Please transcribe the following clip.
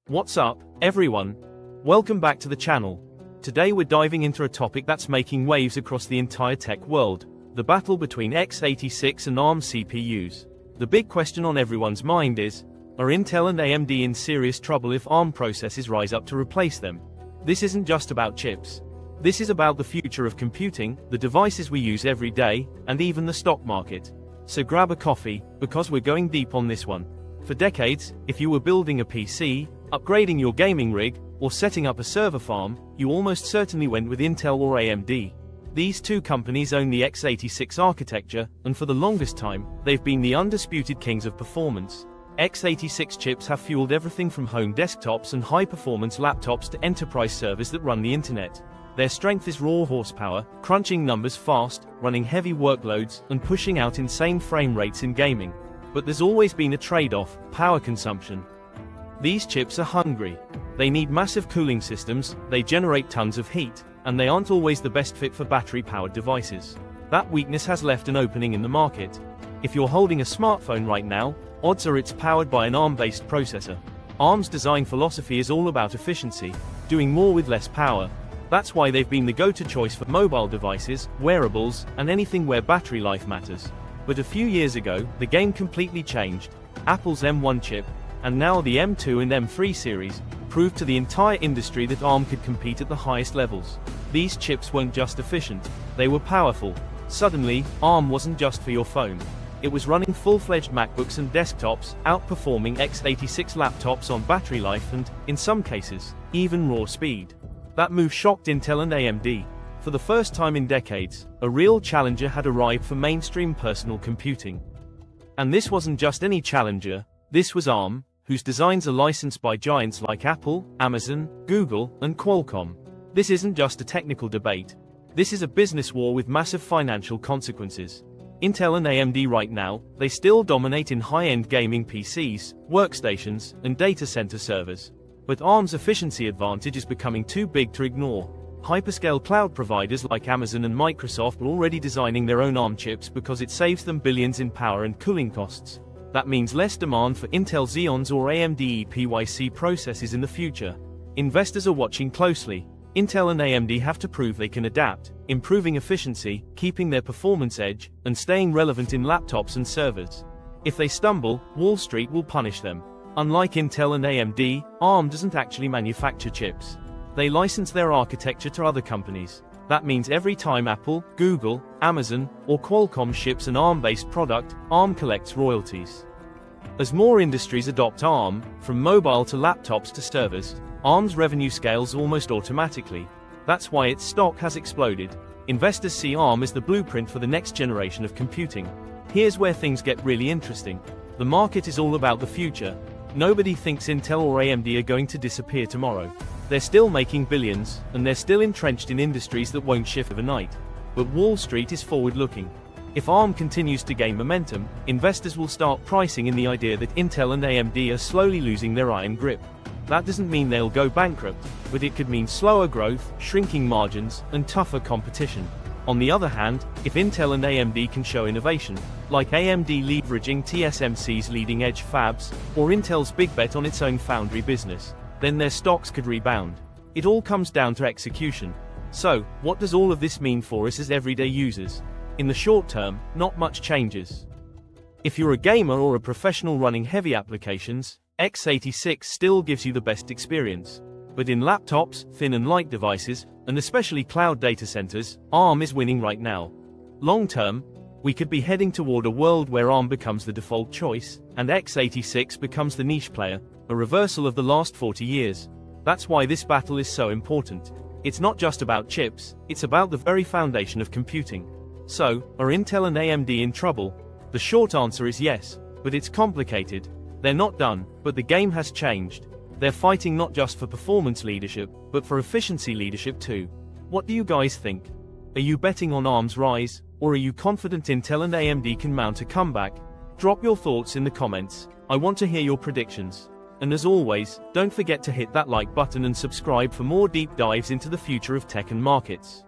What's up, everyone? Welcome back to the channel. Today we're diving into a topic that's making waves across the entire tech world, the battle between x86 and ARM CPUs. The big question on everyone's mind is, are Intel and AMD in serious trouble if ARM processors rise up to replace them? This isn't just about chips. This is about the future of computing, the devices we use every day, and even the stock market. So grab a coffee, because we're going deep on this one. For decades, if you were building a PC, upgrading your gaming rig, or setting up a server farm, you almost certainly went with Intel or AMD. These two companies own the x86 architecture, and for the longest time, they've been the undisputed kings of performance. x86 chips have fueled everything from home desktops and high-performance laptops to enterprise servers that run the internet. Their strength is raw horsepower, crunching numbers fast, running heavy workloads, and pushing out insane frame rates in gaming. But there's always been a trade-off: power consumption. These chips are hungry. They need massive cooling systems, they generate tons of heat, and they aren't always the best fit for battery-powered devices. That weakness has left an opening in the market. If you're holding a smartphone right now, odds are it's powered by an ARM-based processor. ARM's design philosophy is all about efficiency, doing more with less power. That's why they've been the go-to choice for mobile devices, wearables, and anything where battery life matters. But a few years ago, the game completely changed. Apple's M1 chip, and now the M2 and M3 series, proved to the entire industry that ARM could compete at the highest levels. These chips weren't just efficient, they were powerful. Suddenly, ARM wasn't just for your phone. It was running full-fledged MacBooks and desktops, outperforming x86 laptops on battery life and, in some cases, even raw speed. That move shocked Intel and AMD. For the first time in decades, a real challenger had arrived for mainstream personal computing. And this wasn't just any challenger, this was ARM, whose designs are licensed by giants like Apple, Amazon, Google, and Qualcomm. This isn't just a technical debate. This is a business war with massive financial consequences. Intel and AMD right now, they still dominate in high-end gaming PCs, workstations, and data center servers. But ARM's efficiency advantage is becoming too big to ignore. Hyperscale cloud providers like Amazon and Microsoft are already designing their own ARM chips because it saves them billions in power and cooling costs. That means less demand for Intel Xeons or AMD EPYC processors in the future. Investors are watching closely. Intel and AMD have to prove they can adapt, improving efficiency, keeping their performance edge, and staying relevant in laptops and servers. If they stumble, Wall Street will punish them. Unlike Intel and AMD, ARM doesn't actually manufacture chips. They license their architecture to other companies. That means every time Apple, Google, Amazon, or Qualcomm ships an ARM-based product, ARM collects royalties. As more industries adopt ARM, from mobile to laptops to servers, ARM's revenue scales almost automatically. That's why its stock has exploded. Investors see ARM as the blueprint for the next generation of computing. Here's where things get really interesting. The market is all about the future. Nobody thinks Intel or AMD are going to disappear tomorrow. They're still making billions, and they're still entrenched in industries that won't shift overnight. But Wall Street is forward-looking. If ARM continues to gain momentum, investors will start pricing in the idea that Intel and AMD are slowly losing their iron grip. That doesn't mean they'll go bankrupt, but it could mean slower growth, shrinking margins, and tougher competition. On the other hand, if Intel and AMD can show innovation, like AMD leveraging TSMC's leading-edge fabs, or Intel's big bet on its own foundry business, then their stocks could rebound. It all comes down to execution. So, what does all of this mean for us as everyday users? In the short term, not much changes. If you're a gamer or a professional running heavy applications, x86 still gives you the best experience. But in laptops, thin and light devices, and especially cloud data centers, ARM is winning right now. Long term, we could be heading toward a world where ARM becomes the default choice, and x86 becomes the niche player, a reversal of the last 40 years. That's why this battle is so important. It's not just about chips, it's about the very foundation of computing. So, are Intel and AMD in trouble? The short answer is yes, but it's complicated. They're not done, but the game has changed. They're fighting not just for performance leadership, but for efficiency leadership too. What do you guys think? Are you betting on ARM's rise, or are you confident Intel and AMD can mount a comeback? Drop your thoughts in the comments. I want to hear your predictions. And as always, don't forget to hit that like button and subscribe for more deep dives into the future of tech and markets.